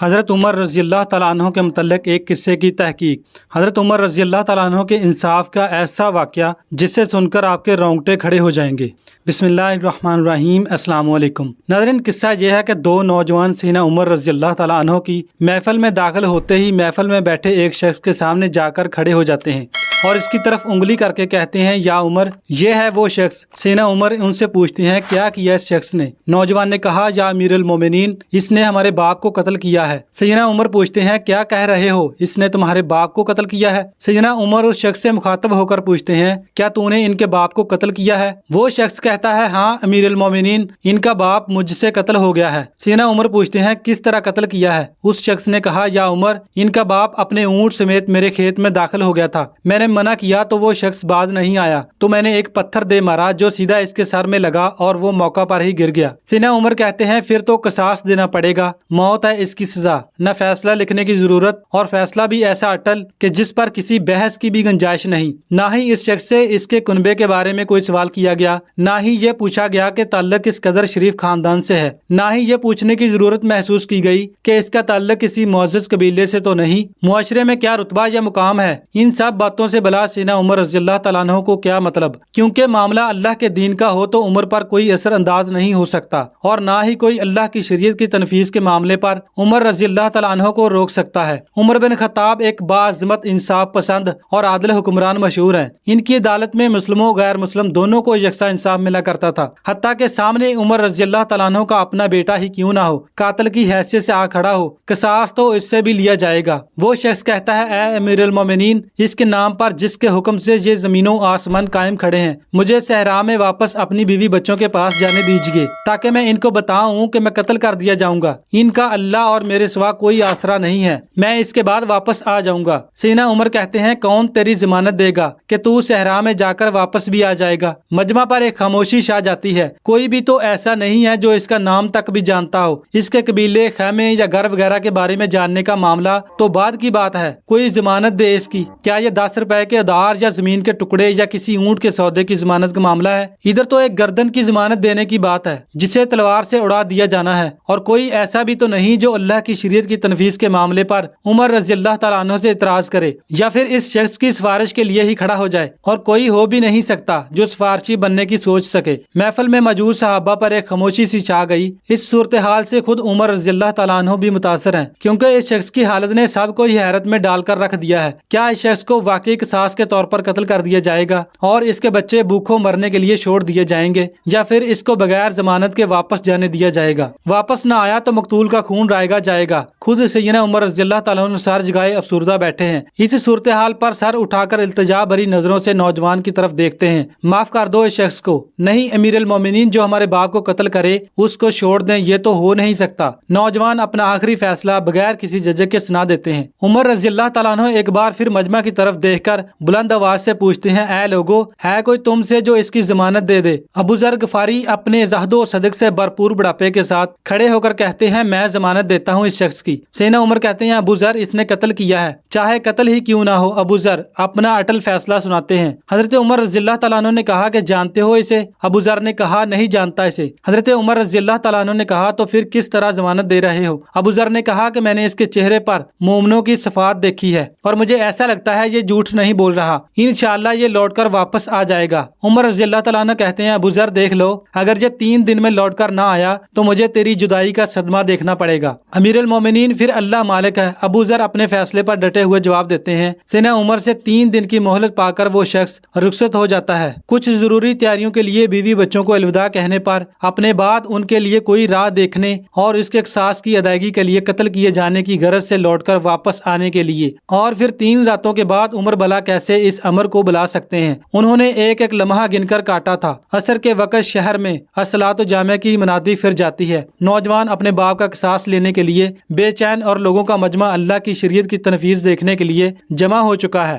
حضرت عمر رضی اللہ تعالیٰ عنہ کے متعلق ایک قصے کی تحقیق۔ حضرت عمر رضی اللہ تعالیٰ عنہ کے انصاف کا ایسا واقعہ جسے سن کر آپ کے رونگٹے کھڑے ہو جائیں گے۔ بسم اللہ الرحمن الرحیم۔ السلام علیکم ناظرین، قصہ یہ ہے کہ دو نوجوان سیدنا عمر رضی اللہ تعالیٰ عنہ کی محفل میں داخل ہوتے ہی محفل میں بیٹھے ایک شخص کے سامنے جا کر کھڑے ہو جاتے ہیں اور اس کی طرف انگلی کر کے کہتے ہیں، یا عمر، یہ ہے وہ شخص۔ سیدنا عمر ان سے پوچھتے ہیں، کیا کیا اس شخص نے؟ نوجوان نے کہا، یا امیر المومنین، اس نے ہمارے باپ کو قتل کیا ہے۔ سیدنا عمر پوچھتے ہیں، کیا کہہ رہے ہو؟ اس نے تمہارے باپ کو قتل کیا ہے؟ سیدنا عمر اس شخص سے مخاطب ہو کر پوچھتے ہیں، کیا تو نے ان کے باپ کو قتل کیا ہے؟ وہ شخص کہتا ہے، ہاں امیر المومنین، ان کا باپ مجھ سے قتل ہو گیا ہے۔ سیدنا عمر پوچھتے ہیں، کس طرح قتل کیا ہے؟ اس شخص نے کہا، یا عمر، ان کا باپ اپنے اونٹ سمیت میرے کھیت میں داخل ہو گیا تھا، میں نے منع کیا تو وہ شخص باز نہیں آیا، تو میں نے ایک پتھر دے مارا جو سیدھا اس کے سر میں لگا اور وہ موقع پر ہی گر گیا۔ سیدنا عمر کہتے ہیں، پھر تو قصاص دینا پڑے گا، موت ہے اس کی سزا، نہ فیصلہ لکھنے کی ضرورت، اور فیصلہ بھی ایسا اٹل کہ جس پر کسی بحث کی بھی گنجائش نہیں۔ نہ ہی اس شخص سے اس کے کنبے کے بارے میں کوئی سوال کیا گیا، نہ ہی یہ پوچھا گیا کہ تعلق کس قدر شریف خاندان سے ہے، نہ ہی یہ پوچھنے کی ضرورت محسوس کی گئی کہ اس کا تعلق کسی معزز قبیلے سے تو نہیں، معاشرے میں کیا رتبہ یا مقام ہے۔ ان سب باتوں سے بلا سیدنا عمر رضی اللہ تعالیٰ عنہ کو کیا مطلب، کیونکہ معاملہ اللہ کے دین کا ہو تو عمر پر کوئی اثر انداز نہیں ہو سکتا، اور نہ ہی کوئی اللہ کی شریعت کی تنفیذ کے معاملے پر عمر رضی اللہ تعالیٰ عنہ کو روک سکتا ہے۔ عمر بن خطاب ایک باعظمت، انصاف پسند اور عادل حکمران مشہور ہیں۔ ان کی عدالت میں مسلموں و غیر مسلم دونوں کو یکساں انصاف ملا کرتا تھا، حتیٰ کہ سامنے عمر رضی اللہ تعالیٰ عنہ کا اپنا بیٹا ہی کیوں نہ ہو، قاتل کی حیثیت سے آ کھڑا ہو، قصاص تو اس سے بھی لیا جائے گا۔ وہ شخص کہتا ہے، اے امیر المومنین، اس کے نام پر جس کے حکم سے یہ زمینوں آسمان قائم کھڑے ہیں، مجھے صحرا میں واپس اپنی بیوی بچوں کے پاس جانے دیجیے تاکہ میں ان کو بتاؤں کہ میں قتل کر دیا جاؤں گا، ان کا اللہ اور میرے سوا کوئی آسرا نہیں ہے، میں اس کے بعد واپس آ جاؤں گا۔ سیدنا عمر کہتے ہیں، کون تیری ضمانت دے گا کہ تو صحرا میں جا کر واپس بھی آ جائے گا؟ مجمع پر ایک خاموشی چھا جاتی ہے، کوئی بھی تو ایسا نہیں ہے جو اس کا نام تک بھی جانتا ہو، اس کے قبیلے، خیمے یا گھر وغیرہ کے بارے میں جاننے کا معاملہ تو بعد کی بات ہے، کوئی ضمانت دے اس کی۔ کیا یہ 10 روپے کے ادھار یا زمین کے ٹکڑے یا کسی اونٹ کے سودے کی ضمانت کا معاملہ ہے؟ ادھر تو ایک گردن کی ضمانت دینے کی بات ہے جسے تلوار سے اڑا دیا جانا ہے، اور کوئی ایسا بھی تو نہیں جو اللہ کی شریعت کی تنفیذ کے معاملے پر عمر رضی اللہ تعالیٰ عنہ سے اعتراض کرے یا پھر اس شخص کی سفارش کے لیے ہی کھڑا ہو جائے، اور کوئی ہو بھی نہیں سکتا جو سفارشی بننے کی سوچ سکے۔ محفل میں موجود صحابہ پر ایک خاموشی سی چھا گئی۔ اس صورتحال سے خود عمر رضی اللہ تعالیٰ عنہ بھی متاثر ہیں، کیونکہ اس شخص کی حالت نے سب کو ہی حیرت میں ڈال کر رکھ دیا ہے۔ کیا اس شخص کو واقعی قصاص کے طور پر قتل کر دیا جائے گا اور اس کے بچے بھوکھوں مرنے کے لیے چھوڑ دیے جائیں گے، یا پھر اس کو بغیر ضمانت کے واپس جانے دیا جائے گا؟ واپس نہ آیا تو مقتول کا خون رائگا جائے گا۔ خود سیدنا عمر رضی اللہ تعالیٰ عنہ سر جھکائے افسردہ بیٹھے ہیں۔ اس صورتحال پر سر اٹھا کر التجا بھری نظروں سے نوجوان کی طرف دیکھتے ہیں، معاف کر دو اس شخص کو، نہیں امیر المومنین، جو ہمارے باپ کو قتل کرے اس کو چھوڑ دیں، یہ تو ہو نہیں سکتا۔ نوجوان اپنا آخری فیصلہ بغیر کسی جھجک کے سنا دیتے ہیں۔ عمر رضی اللہ تعالیٰ عنہ ایک بار پھر مجمع کی طرف دیکھ کر بلند آواز سے پوچھتے ہیں، اے لوگو، ہے کوئی تم سے جو اس کی ضمانت دے دے؟ ابو ذر غفاری اپنے زہد و صدق سے بھرپور بڑھاپے کے ساتھ کھڑے ہو کر کہتے ہیں، میں ضمانت دیتا ہوں اس شخص کی۔ سیدنا عمر کہتے ہیں، ابو ذر، اس نے قتل کیا ہے، چاہے قتل ہی کیوں نہ ہو۔ ابو ذر اپنا اٹل فیصلہ سناتے ہیں۔ حضرت عمر رضی اللہ تعالیٰ عنہ نے کہا کہ جانتے ہو اسے؟ ابو ذر نے کہا، نہیں جانتا اسے۔ حضرت عمر رضی اللہ تعالیٰ عنہ نے کہا، تو پھر کس طرح ضمانت دے رہے ہو؟ ابو ذر نے کہا کہ میں نے اس کے چہرے پر مومنوں کی صفات دیکھی ہے اور مجھے ایسا لگتا ہے یہ جھوٹ نہیں بول رہا، انشاءاللہ یہ لوٹ کر واپس آ جائے گا۔ عمر رضی اللہ تعالیٰ عنہ کہتے ہیں، ابو ذر دیکھ لو، اگر یہ 3 دن میں لوٹ کر نہ آیا تو مجھے تیری جدائی کا صدمہ دیکھنا پڑے گا۔ امیر المومنین، پھر اللہ مالک ہے۔ ابو ذر اپنے فیصلے پر ڈٹے ہوئے جواب دیتے ہیں۔ سیدنا عمر سے 3 دن کی مہلت پا کر وہ شخص رخصت ہو جاتا ہے۔ کچھ ضروری تیاریوں کے لیے بیوی بچوں کو الوداع کہنے پر اپنے بعد ان کے لیے کوئی راہ دیکھنے اور اس کے قصاص کی ادائیگی کے لیے قتل کیے جانے کی غرض سے لوٹ کر واپس آنے کے لیے، اور پھر 3 راتوں کے بعد عمر بلا کیسے اس امر کو بلا سکتے ہیں؟ انہوں نے ایک ایک لمحہ گن کر کاٹا تھا۔ عصر کے وقت شہر میں الصلاۃ جامع کی منادی پھر جاتی ہے۔ نوجوان اپنے باپ کا قصاص لینے کے لیے بے چین اور لوگوں کا مجمع اللہ کی شریعت کی تنفیذ دیکھنے کے لیے جمع ہو چکا ہے۔